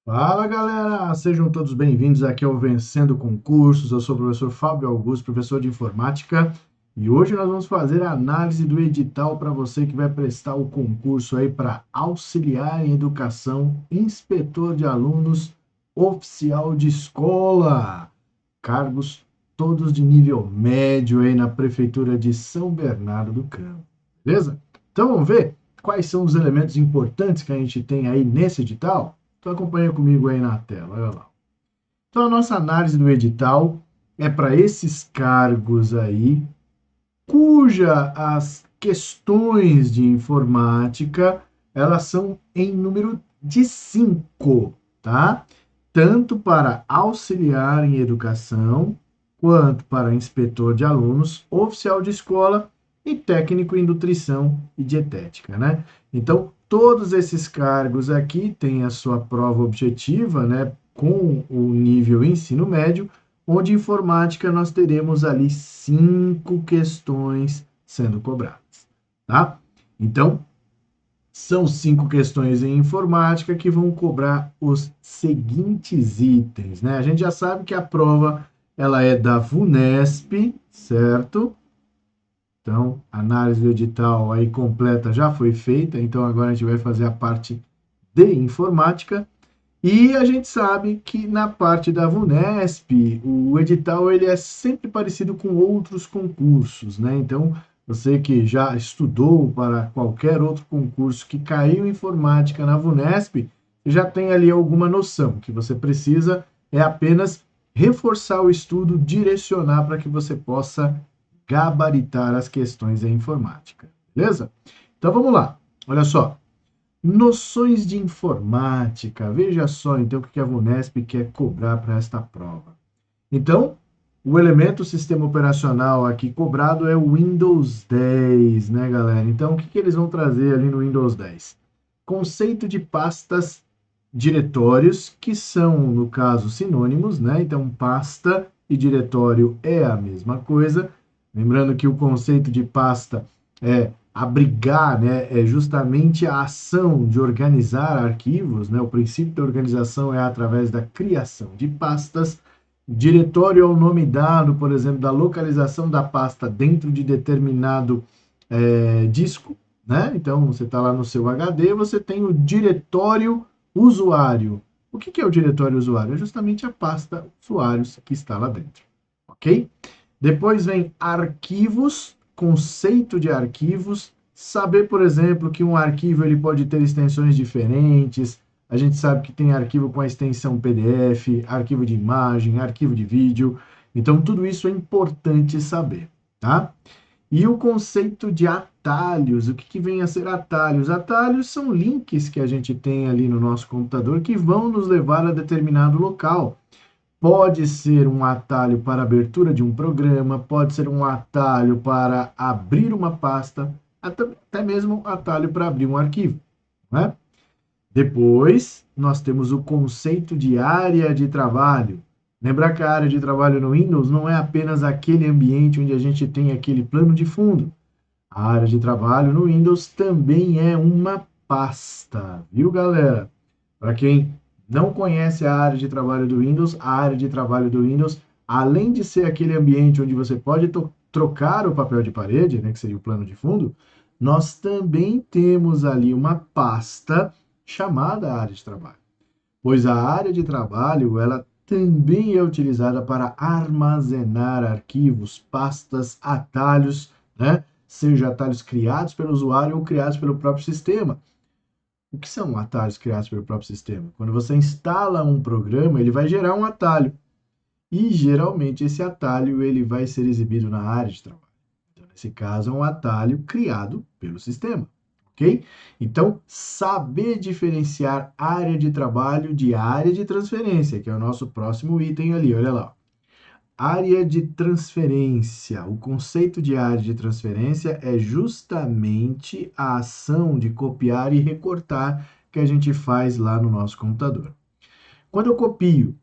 Fala galera, sejam todos bem-vindos aqui ao Vencendo Concursos. Eu sou o professor Fábio Augusto, professor de informática, e hoje nós vamos fazer a análise do edital para você que vai prestar o concurso aí para auxiliar em educação, inspetor de alunos, oficial de escola. Cargos todos de nível médio aí na prefeitura de São Bernardo do Campo. Beleza? Então vamos ver quais são os elementos importantes que a gente tem aí nesse edital? Então acompanha comigo aí na tela, olha lá. Então a nossa análise do edital é para esses cargos aí, cuja as questões de informática, elas são em número de 5, tá? Tanto para auxiliar em educação, quanto para inspetor de alunos, oficial de escola e técnico em nutrição e dietética, né? Então, todos esses cargos aqui têm a sua prova objetiva, né, com o nível ensino médio, onde informática nós teremos ali 5 questões sendo cobradas, tá? Então, são 5 questões em informática que vão cobrar os seguintes itens, né? A gente já sabe que a prova ela é da VUNESP, certo? Então, a análise do edital aí completa já foi feita, então agora a gente vai fazer a parte de informática. E a gente sabe que na parte da VUNESP, o edital ele é sempre parecido com outros concursos, né? Então, você que já estudou para qualquer outro concurso que caiu em informática na VUNESP, já tem ali alguma noção. O que você precisa é apenas reforçar o estudo, direcionar para que você possa gabaritar as questões em informática, beleza? Então vamos lá. Olha só, noções de informática. Veja só, então, o que a VUNESP quer cobrar para esta prova. Então, o elemento sistema operacional aqui cobrado é o Windows 10, né, galera? Então, o que eles vão trazer ali no Windows 10? Conceito de pastas diretórios, que são, no caso, sinônimos, né? Então, pasta e diretório é a mesma coisa. Lembrando que o conceito de pasta é abrigar, né, é justamente a ação de organizar arquivos, né? O princípio da organização é através da criação de pastas. Diretório é o nome dado, por exemplo, da localização da pasta dentro de determinado disco, né? Então, você está lá no seu HD, você tem o diretório usuário. O que é o diretório usuário? É justamente a pasta usuários que está lá dentro, ok? Depois vem arquivos, conceito de arquivos, saber, por exemplo, que um arquivo ele pode ter extensões diferentes. A gente sabe que tem arquivo com a extensão PDF, arquivo de imagem, arquivo de vídeo. Então, tudo isso é importante saber, tá? E o conceito de atalhos, o que vem a ser atalhos? Atalhos são links que a gente tem ali no nosso computador que vão nos levar a determinado local. Pode ser um atalho para abertura de um programa, pode ser um atalho para abrir uma pasta, até mesmo atalho para abrir um arquivo, né? Depois, nós temos o conceito de área de trabalho. Lembrar que a área de trabalho no Windows não é apenas aquele ambiente onde a gente tem aquele plano de fundo. A área de trabalho no Windows também é uma pasta, viu, galera? Para quem não conhece a área de trabalho do Windows, a área de trabalho do Windows, além de ser aquele ambiente onde você pode trocar o papel de parede, né, que seria o plano de fundo, nós também temos ali uma pasta chamada área de trabalho, pois a área de trabalho ela também é utilizada para armazenar arquivos, pastas, atalhos, né? Seja atalhos criados pelo usuário ou criados pelo próprio sistema. O que são atalhos criados pelo próprio sistema? Quando você instala um programa, ele vai gerar um atalho. E geralmente esse atalho ele vai ser exibido na área de trabalho. Então, nesse caso, é um atalho criado pelo sistema. Ok? Então, saber diferenciar área de trabalho de área de transferência, que é o nosso próximo item ali, olha lá. Área de transferência. O conceito de área de transferência é justamente a ação de copiar e recortar que a gente faz lá no nosso computador. Quando eu copio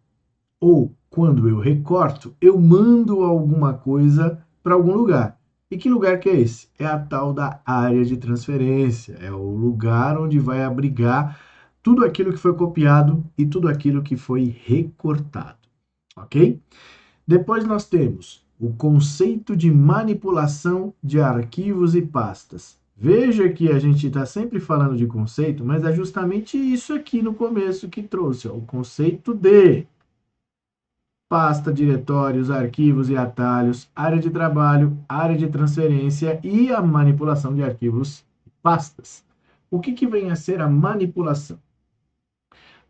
ou quando eu recorto, eu mando alguma coisa para algum lugar. E que lugar que é esse? É a tal da área de transferência. É o lugar onde vai abrigar tudo aquilo que foi copiado e tudo aquilo que foi recortado, ok? Depois nós temos o conceito de manipulação de arquivos e pastas. Veja que a gente está sempre falando de conceito, mas é justamente isso aqui no começo que trouxe, ó, o conceito de pasta, diretórios, arquivos e atalhos, área de trabalho, área de transferência e a manipulação de arquivos e pastas. O que vem a ser a manipulação?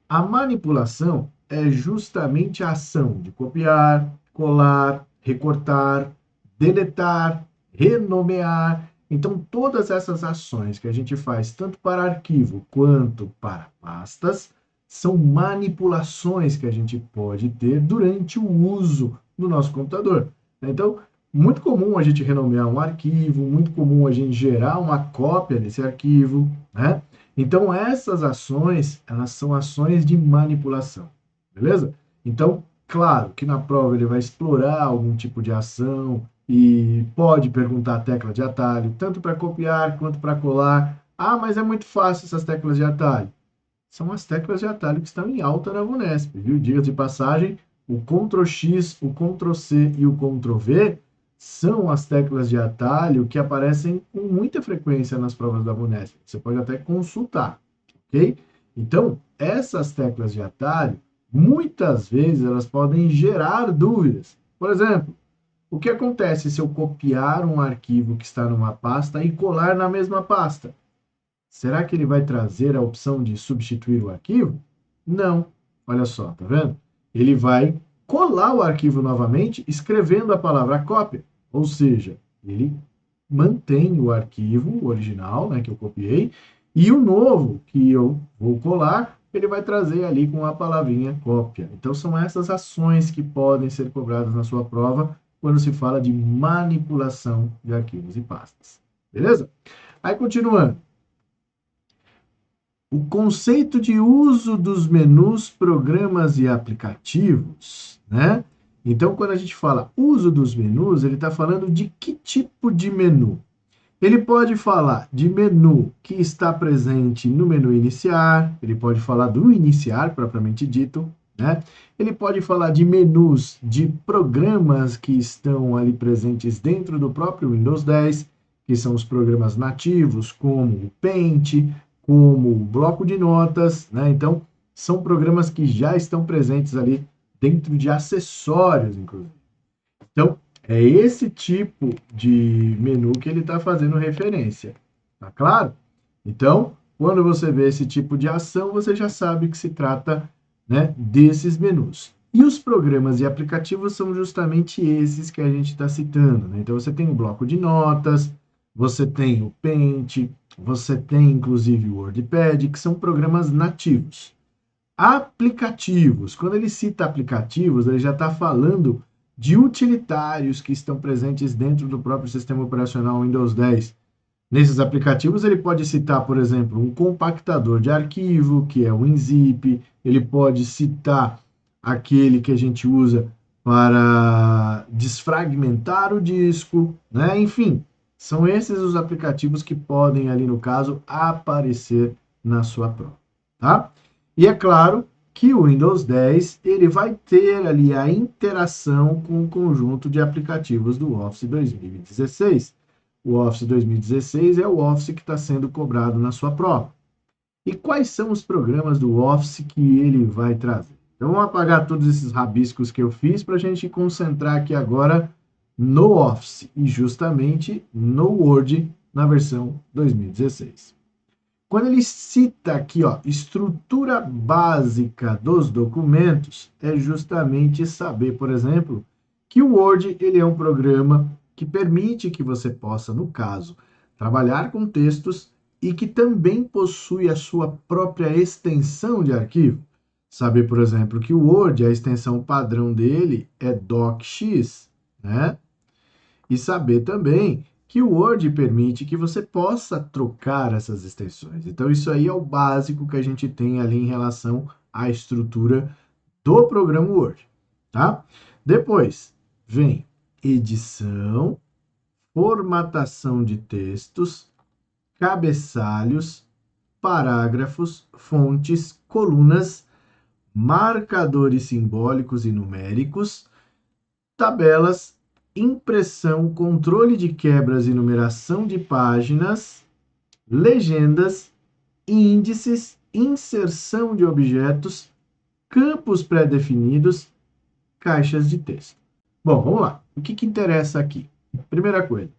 A manipulação é justamente a ação de copiar, colar, recortar, deletar, renomear. Então, todas essas ações que a gente faz, tanto para arquivo quanto para pastas, são manipulações que a gente pode ter durante o uso do nosso computador. Então, muito comum a gente renomear um arquivo, muito comum a gente gerar uma cópia desse arquivo, né? Então, essas ações, elas são ações de manipulação, beleza? Então, claro que na prova ele vai explorar algum tipo de ação e pode perguntar a tecla de atalho, tanto para copiar quanto para colar. Ah, mas é muito fácil essas teclas de atalho. São as teclas de atalho que estão em alta na VUNESP, viu? Diga de passagem, o Ctrl X, o Ctrl C e o Ctrl V são as teclas de atalho que aparecem com muita frequência nas provas da VUNESP. Você pode até consultar, ok? Então, essas teclas de atalho, muitas vezes elas podem gerar dúvidas. Por exemplo, o que acontece se eu copiar um arquivo que está numa pasta e colar na mesma pasta? Será que ele vai trazer a opção de substituir o arquivo? Não. Olha só, tá vendo? Ele vai colar o arquivo novamente, escrevendo a palavra cópia. Ou seja, ele mantém o arquivo original, né, que eu copiei, e o novo que eu vou colar, ele vai trazer ali com a palavrinha cópia. Então, são essas ações que podem ser cobradas na sua prova quando se fala de manipulação de arquivos e pastas. Beleza? Aí, continuando. O conceito de uso dos menus, programas e aplicativos, né? Então, quando a gente fala uso dos menus, ele está falando de que tipo de menu? Ele pode falar de menu que está presente no menu iniciar, ele pode falar do iniciar, propriamente dito, né? Ele pode falar de menus de programas que estão ali presentes dentro do próprio Windows 10, que são os programas nativos, como o Paint, como o bloco de notas, né? Então, são programas que já estão presentes ali dentro de acessórios, inclusive. Então, é esse tipo de menu que ele está fazendo referência, tá claro? Então, quando você vê esse tipo de ação, você já sabe que se trata, né, desses menus. E os programas e aplicativos são justamente esses que a gente está citando, né? Então, você tem o bloco de notas, você tem o Paint, você tem inclusive o WordPad, que são programas nativos. Aplicativos. Quando ele cita aplicativos, ele já está falando de utilitários que estão presentes dentro do próprio sistema operacional Windows 10. Nesses aplicativos, ele pode citar, por exemplo, um compactador de arquivo, que é o WinZip, ele pode citar aquele que a gente usa para desfragmentar o disco, né? Enfim, são esses os aplicativos que podem, ali no caso, aparecer na sua prova, tá? E é claro que o Windows 10 ele vai ter ali a interação com o conjunto de aplicativos do Office 2016. O Office 2016 é o Office que está sendo cobrado na sua prova. E quais são os programas do Office que ele vai trazer? Então, vamos apagar todos esses rabiscos que eu fiz para a gente concentrar aqui agora no Office e justamente no Word na versão 2016. Quando ele cita aqui, ó, estrutura básica dos documentos, é justamente saber, por exemplo, que o Word ele é um programa que permite que você possa, no caso, trabalhar com textos e que também possui a sua própria extensão de arquivo. Saber, por exemplo, que o Word, a extensão padrão dele é docx, né? E saber também que o Word permite que você possa trocar essas extensões. Então, isso aí é o básico que a gente tem ali em relação à estrutura do programa Word, tá? Depois vem edição, formatação de textos, cabeçalhos, parágrafos, fontes, colunas, marcadores simbólicos e numéricos, tabelas, impressão, controle de quebras e numeração de páginas, legendas, índices, inserção de objetos, campos pré-definidos, caixas de texto. Bom, vamos lá. O que interessa aqui? Primeira coisa,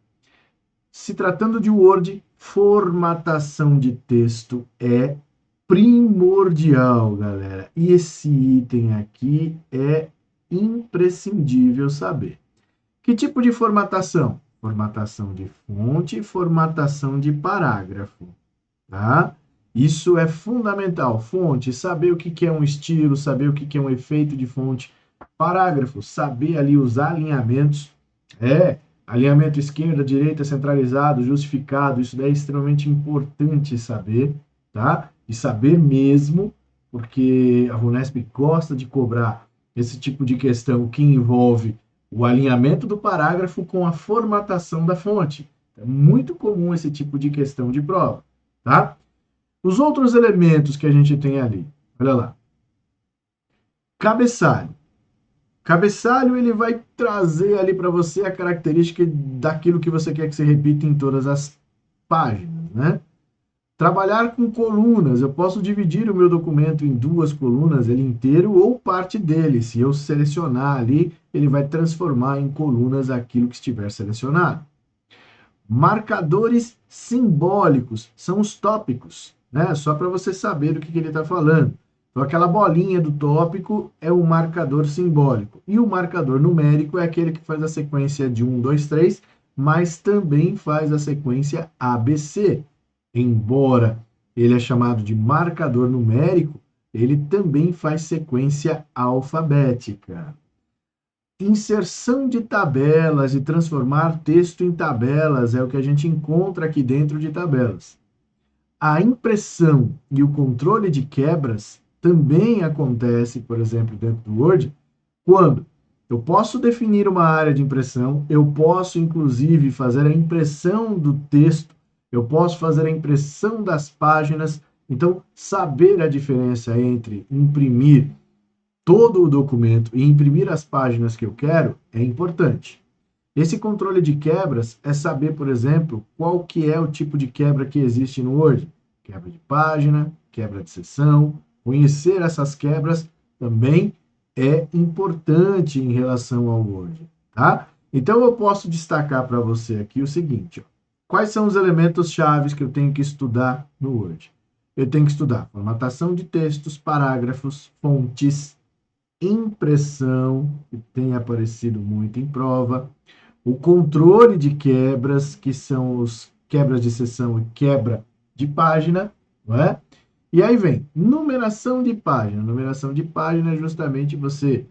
se tratando de Word, formatação de texto é primordial, galera. E esse item aqui é imprescindível saber. Que tipo de formatação? Formatação de fonte e formatação de parágrafo, tá? Isso é fundamental. Fonte, saber o que é um estilo, saber o que é um efeito de fonte. Parágrafo, saber ali usar alinhamentos. Alinhamento esquerda, direita, centralizado, justificado. Isso daí é extremamente importante saber, tá? E saber mesmo, porque a Vunesp gosta de cobrar esse tipo de questão que envolve o alinhamento do parágrafo com a formatação da fonte. É muito comum esse tipo de questão de prova, tá? Os outros elementos que a gente tem ali, olha lá. Cabeçalho. Cabeçalho, ele vai trazer ali para você a característica daquilo que você quer que se repita em todas as páginas, né? Trabalhar com colunas, eu posso dividir o meu documento em duas colunas, ele inteiro ou parte dele. Se eu selecionar ali, ele vai transformar em colunas aquilo que estiver selecionado. Marcadores simbólicos, são os tópicos, né? Só para você saber do que ele está falando. Então, aquela bolinha do tópico é o marcador simbólico. E o marcador numérico é aquele que faz a sequência de 1, 2, 3, mas também faz a sequência ABC. Embora ele é chamado de marcador numérico, ele também faz sequência alfabética. Inserção de tabelas e transformar texto em tabelas é o que a gente encontra aqui dentro de tabelas. A impressão e o controle de quebras também acontece, por exemplo, dentro do Word, quando eu posso definir uma área de impressão, eu posso, inclusive, fazer a impressão do texto, eu posso fazer a impressão das páginas. Então, saber a diferença entre imprimir todo o documento e imprimir as páginas que eu quero é importante. Esse controle de quebras é saber, por exemplo, qual que é o tipo de quebra que existe no Word. Quebra de página, quebra de seção. Conhecer essas quebras também é importante em relação ao Word, tá? Então, eu posso destacar para você aqui o seguinte, ó. Quais são os elementos chaves que eu tenho que estudar no Word? Eu tenho que estudar formatação de textos, parágrafos, fontes, impressão, que tem aparecido muito em prova, o controle de quebras, que são os quebras de seção e quebra de página, não é? E aí vem numeração de página. Numeração de página é justamente você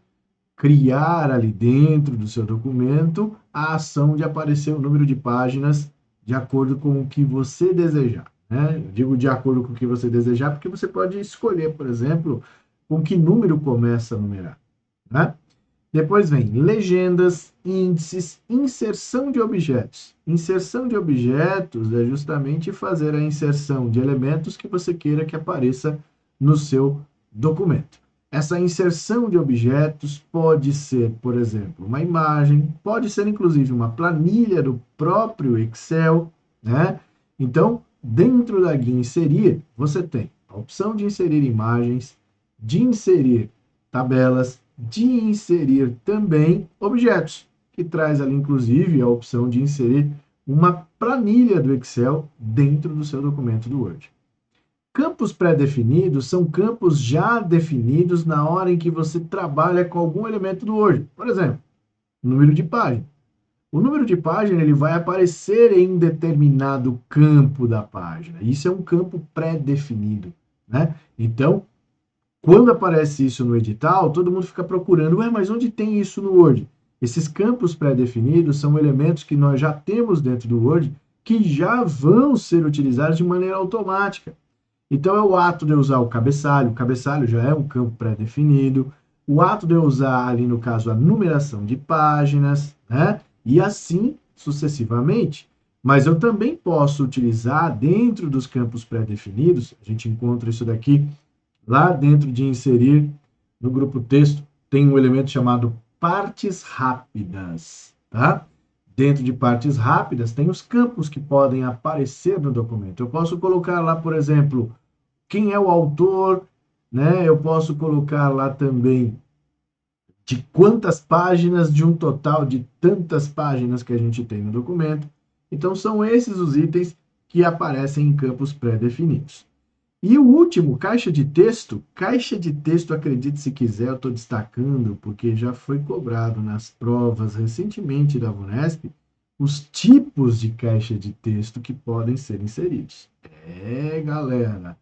criar ali dentro do seu documento a ação de aparecer o número de páginas de acordo com o que você desejar, né? Eu digo de acordo com o que você desejar, porque você pode escolher, por exemplo, com que número começa a numerar, né? Depois vem legendas, índices, inserção de objetos. Inserção de objetos é justamente fazer a inserção de elementos que você queira que apareça no seu documento. Essa inserção de objetos pode ser, por exemplo, uma imagem, pode ser inclusive uma planilha do próprio Excel, né? Então, dentro da guia inserir, você tem a opção de inserir imagens, de inserir tabelas, de inserir também objetos, que traz ali inclusive a opção de inserir uma planilha do Excel dentro do seu documento do Word. Campos pré-definidos são campos já definidos na hora em que você trabalha com algum elemento do Word. Por exemplo, número de página. O número de página ele vai aparecer em determinado campo da página. Isso é um campo pré-definido, né? Então, quando aparece isso no edital, todo mundo fica procurando, mas onde tem isso no Word? Esses campos pré-definidos são elementos que nós já temos dentro do Word que já vão ser utilizados de maneira automática. Então, é o ato de eu usar o cabeçalho já é um campo pré-definido, o ato de eu usar ali, no caso, a numeração de páginas, né? E assim sucessivamente. Mas eu também posso utilizar dentro dos campos pré-definidos, a gente encontra isso daqui lá dentro de inserir no grupo texto, tem um elemento chamado partes rápidas, tá? Dentro de partes rápidas, tem os campos que podem aparecer no documento. Eu posso colocar lá, por exemplo, quem é o autor, né? Eu posso colocar lá também de quantas páginas, de um total de tantas páginas que a gente tem no documento. Então, são esses os itens que aparecem em campos pré-definidos. E o último, caixa de texto, acredite se quiser, eu estou destacando, porque já foi cobrado nas provas recentemente da VUNESP, os tipos de caixa de texto que podem ser inseridos. Galera,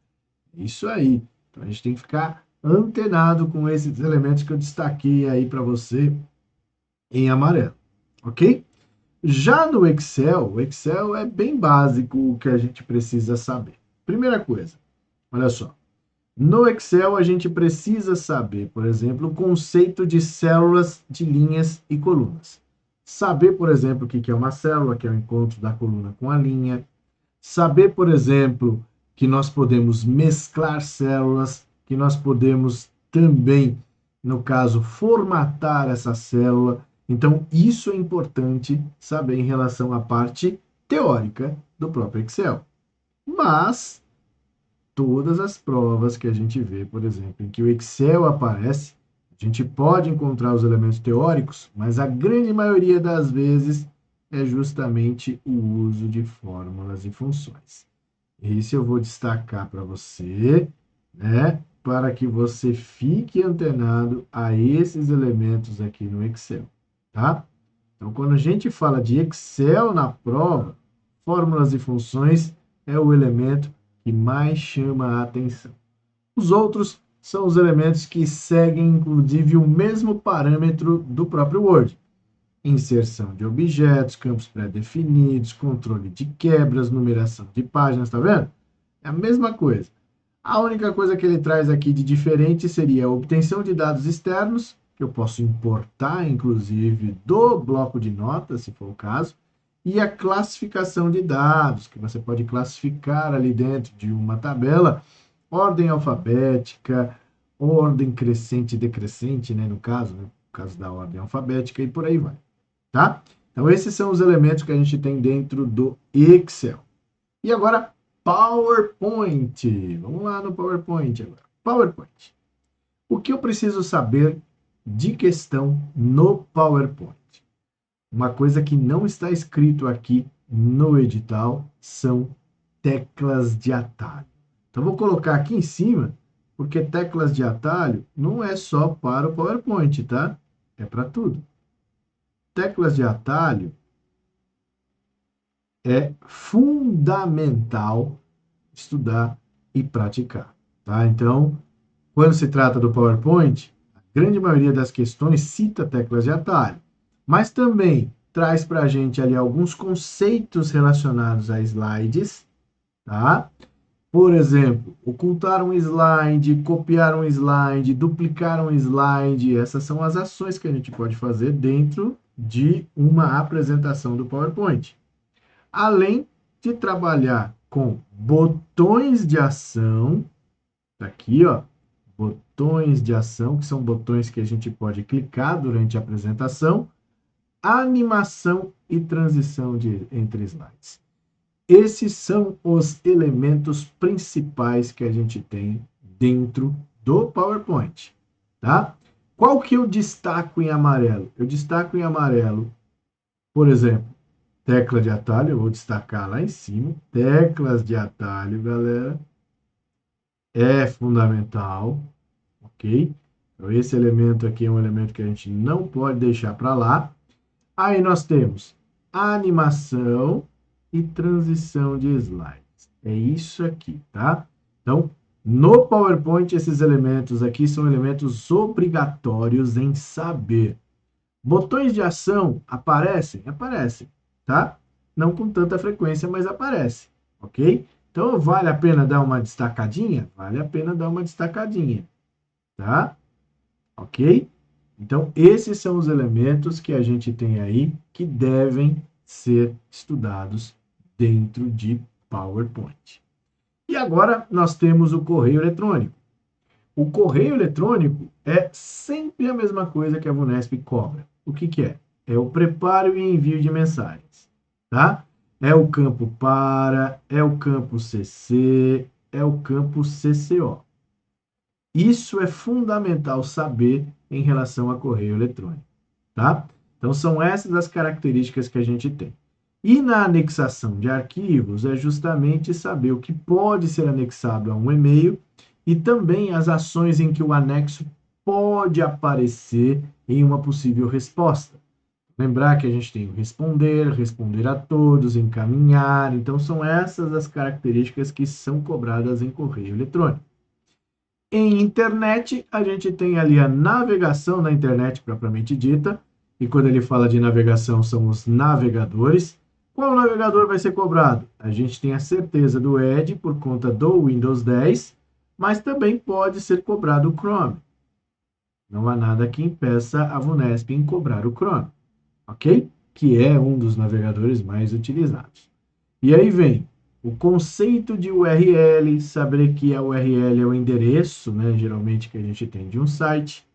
isso aí. Então a gente tem que ficar antenado com esses elementos que eu destaquei aí para você em amarelo, ok? Já no Excel, o Excel é bem básico o que a gente precisa saber. Primeira coisa, olha só. No Excel, a gente precisa saber, por exemplo, o conceito de células de linhas e colunas. Saber, por exemplo, o que é uma célula, que é o encontro da coluna com a linha. Saber, por exemplo, que nós podemos mesclar células, que nós podemos também, no caso, formatar essa célula. Então, isso é importante saber em relação à parte teórica do próprio Excel. Mas todas as provas que a gente vê, por exemplo, em que o Excel aparece, a gente pode encontrar os elementos teóricos, mas a grande maioria das vezes é justamente o uso de fórmulas e funções. Esse eu vou destacar para você, né, para que você fique antenado a esses elementos aqui no Excel, tá? Então, quando a gente fala de Excel na prova, fórmulas e funções é o elemento que mais chama a atenção. Os outros são os elementos que seguem, inclusive, o mesmo parâmetro do próprio Word. Inserção de objetos, campos pré-definidos, controle de quebras, numeração de páginas, tá vendo? É a mesma coisa. A única coisa que ele traz aqui de diferente seria a obtenção de dados externos, que eu posso importar, inclusive, do bloco de notas, se for o caso, e a classificação de dados, que você pode classificar ali dentro de uma tabela, ordem alfabética, ordem crescente e decrescente, né, no caso da ordem alfabética, e por aí vai, tá? Então, esses são os elementos que a gente tem dentro do Excel. E agora, PowerPoint. Vamos lá no PowerPoint agora. PowerPoint. O que eu preciso saber de questão no PowerPoint? Uma coisa que não está escrito aqui no edital são teclas de atalho. Então, vou colocar aqui em cima, porque teclas de atalho não é só para o PowerPoint, tá? É para tudo. Teclas de atalho é fundamental estudar e praticar, tá? Então, quando se trata do PowerPoint, a grande maioria das questões cita teclas de atalho, mas também traz para a gente ali alguns conceitos relacionados a slides, tá? Por exemplo, ocultar um slide, copiar um slide, duplicar um slide, essas são as ações que a gente pode fazer dentro de uma apresentação do PowerPoint. Além de trabalhar com botões de ação, tá aqui, ó, botões de ação, que são botões que a gente pode clicar durante a apresentação, animação e transição entre slides. Esses são os elementos principais que a gente tem dentro do PowerPoint, tá? Qual que eu destaco em amarelo? Eu destaco em amarelo, por exemplo, tecla de atalho, eu vou destacar lá em cima. Teclas de atalho, galera, é fundamental, ok? Então, esse elemento aqui é um elemento que a gente não pode deixar para lá. Aí nós temos animação e transição de slides. É isso aqui, tá? Então, no PowerPoint, esses elementos aqui são elementos obrigatórios em saber. Botões de ação aparecem? Aparecem, tá? Não com tanta frequência, mas aparece, ok? Então, vale a pena dar uma destacadinha? Vale a pena dar uma destacadinha, tá? Ok? Então, esses são os elementos que a gente tem aí que devem ser estudados dentro de PowerPoint. E agora nós temos o correio eletrônico. O correio eletrônico é sempre a mesma coisa que a VUNESP cobra. O que que é? É o preparo e envio de mensagens, tá? É o campo para, é o campo CC, é o campo CCO. Isso é fundamental saber em relação a correio eletrônico, tá? Então, são essas as características que a gente tem. E na anexação de arquivos é justamente saber o que pode ser anexado a um e-mail e também as ações em que o anexo pode aparecer em uma possível resposta. Lembrar que a gente tem o responder, responder a todos, encaminhar. Então, são essas as características que são cobradas em correio eletrônico. Em internet, a gente tem ali a navegação na internet propriamente dita, e quando ele fala de navegação, são os navegadores. Qual navegador vai ser cobrado? A gente tem a certeza do Edge por conta do Windows 10, mas também pode ser cobrado o Chrome. Não há nada que impeça a VUNESP em cobrar o Chrome, ok? Que é um dos navegadores mais utilizados. E aí vem o conceito de URL, saber que a URL é o endereço, né, geralmente que a gente tem de um site,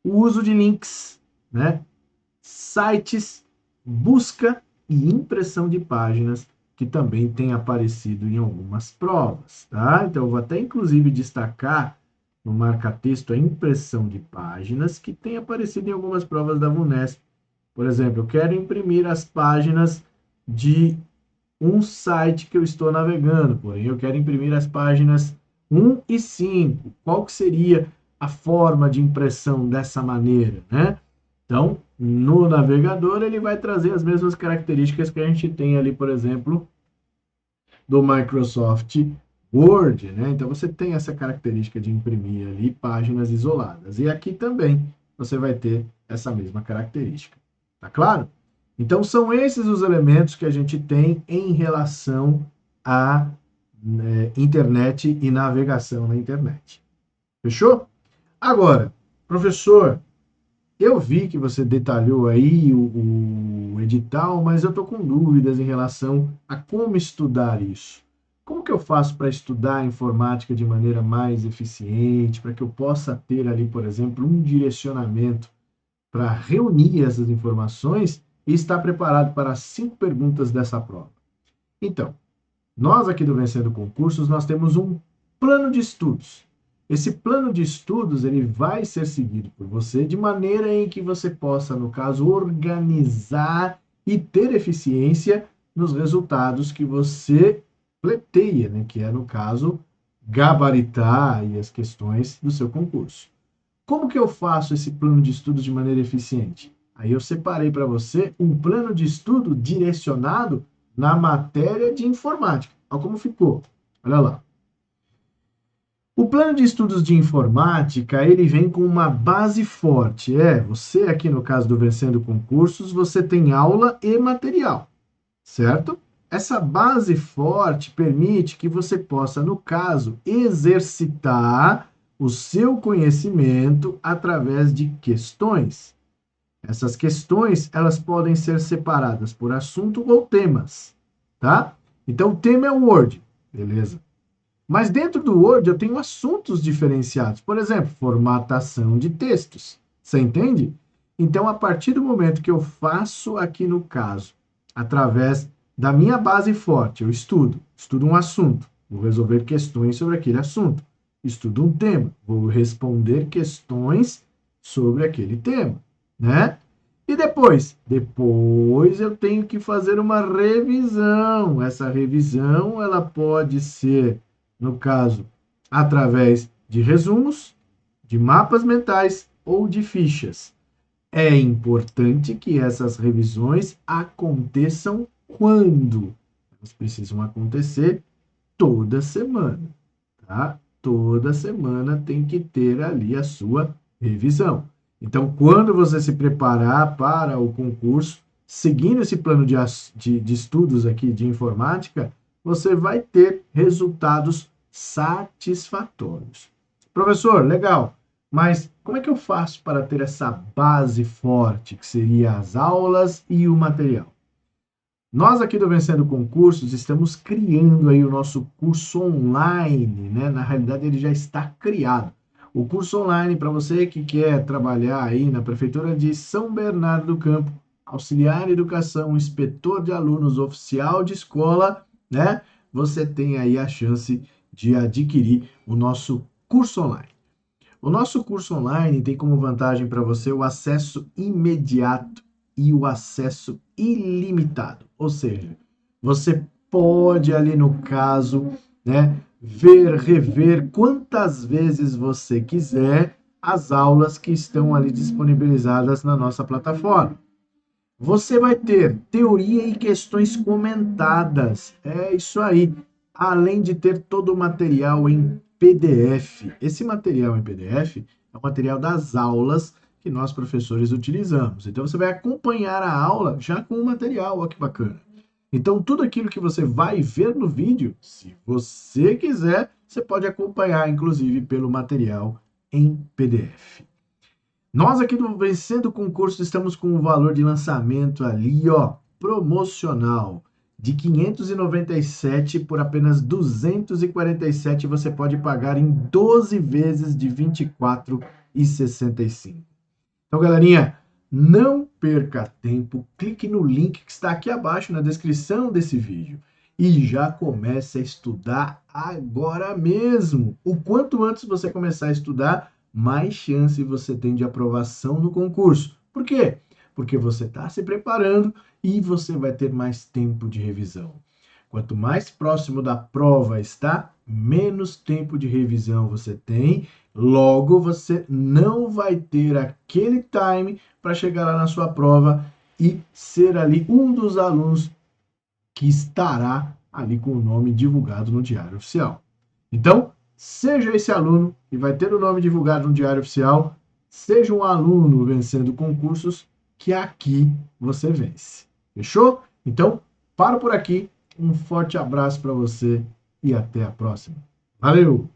o uso de links, né, sites, busca e impressão de páginas, que também tem aparecido em algumas provas, tá? Então, eu vou até inclusive destacar no marca-texto a impressão de páginas, que tem aparecido em algumas provas da VUNESP. Por exemplo, eu quero imprimir as páginas de um site que eu estou navegando, porém eu quero imprimir as páginas 1 e 5. Qual que seria a forma de impressão dessa maneira, né? Então, no navegador, ele vai trazer as mesmas características que a gente tem ali, por exemplo, do Microsoft Word, né? Então, você tem essa característica de imprimir ali páginas isoladas. E aqui também você vai ter essa mesma característica. Tá claro? Então, são esses os elementos que a gente tem em relação à internet e navegação na internet. Fechou? Agora, professor, eu vi que você detalhou aí o edital, mas eu estou com dúvidas em relação a como estudar isso. Como que eu faço para estudar a informática de maneira mais eficiente, para que eu possa ter ali, por exemplo, um direcionamento para reunir essas informações e estar preparado para as 5 perguntas dessa prova? Então, nós aqui do Vencendo Concursos, nós temos um plano de estudos. Esse plano de estudos, ele vai ser seguido por você de maneira em que você possa, no caso, organizar e ter eficiência nos resultados que você pleiteia, né? Que é, no caso, gabaritar aí as questões do seu concurso. Como que eu faço esse plano de estudos de maneira eficiente? Aí eu separei para você um plano de estudo direcionado na matéria de informática. Olha como ficou. Olha lá. O plano de estudos de informática, ele vem com uma base forte. Você aqui no caso do Vencendo Concursos, você tem aula e material, certo? Essa base forte permite que você possa, no caso, exercitar o seu conhecimento através de questões. Essas questões, elas podem ser separadas por assunto ou temas, tá? Então, o tema é o Word, beleza? Mas dentro do Word eu tenho assuntos diferenciados. Por exemplo, formatação de textos. Você entende? Então, a partir do momento que eu faço aqui no caso, através da minha base forte, eu estudo um assunto, vou resolver questões sobre aquele assunto. Estudo um tema, vou responder questões sobre aquele tema, né? E depois? Depois eu tenho que fazer uma revisão. Essa revisão, ela pode ser, no caso, através de resumos, de mapas mentais ou de fichas. É importante que essas revisões aconteçam quando? Elas precisam acontecer toda semana, tá? Toda semana tem que ter ali a sua revisão. Então, quando você se preparar para o concurso, seguindo esse plano de estudos aqui de informática, você vai ter resultados satisfatórios. Professor, legal, mas como é que eu faço para ter essa base forte, que seria as aulas e o material? Nós aqui do Vencendo Concursos estamos criando aí o nosso curso online, né? Na realidade ele já está criado. O curso online para você que quer trabalhar aí na Prefeitura de São Bernardo do Campo, auxiliar em educação, inspetor de alunos, oficial de escola, né? Você tem aí a chance de adquirir o nosso curso online. O nosso curso online tem como vantagem para você o acesso imediato e o acesso ilimitado. Ou seja, você pode ali no caso, né, ver, rever quantas vezes você quiser as aulas que estão ali disponibilizadas na nossa plataforma. Você vai ter teoria e questões comentadas. É isso aí. Além de ter todo o material em PDF. Esse material em PDF é o material das aulas que nós professores utilizamos. Então você vai acompanhar a aula já com o material. Olha que bacana. Então tudo aquilo que você vai ver no vídeo, se você quiser, você pode acompanhar inclusive pelo material em PDF. Nós aqui do Vencendo Concurso estamos com um valor de lançamento ali, ó, promocional, de 597 por apenas 247 você pode pagar em 12 vezes de 24,65. Então, galerinha, não perca tempo, clique no link que está aqui abaixo na descrição desse vídeo e já comece a estudar agora mesmo. O quanto antes você começar a estudar, mais chance você tem de aprovação no concurso. Por quê? Porque você está se preparando e você vai ter mais tempo de revisão. Quanto mais próximo da prova está, menos tempo de revisão você tem, logo você não vai ter aquele time para chegar lá na sua prova e ser ali um dos alunos que estará ali com o nome divulgado no Diário Oficial. Então, seja esse aluno que vai ter o nome divulgado no Diário Oficial, seja um aluno vencendo concursos, que aqui você vence. Fechou? Então, paro por aqui. Um forte abraço para você e até a próxima. Valeu!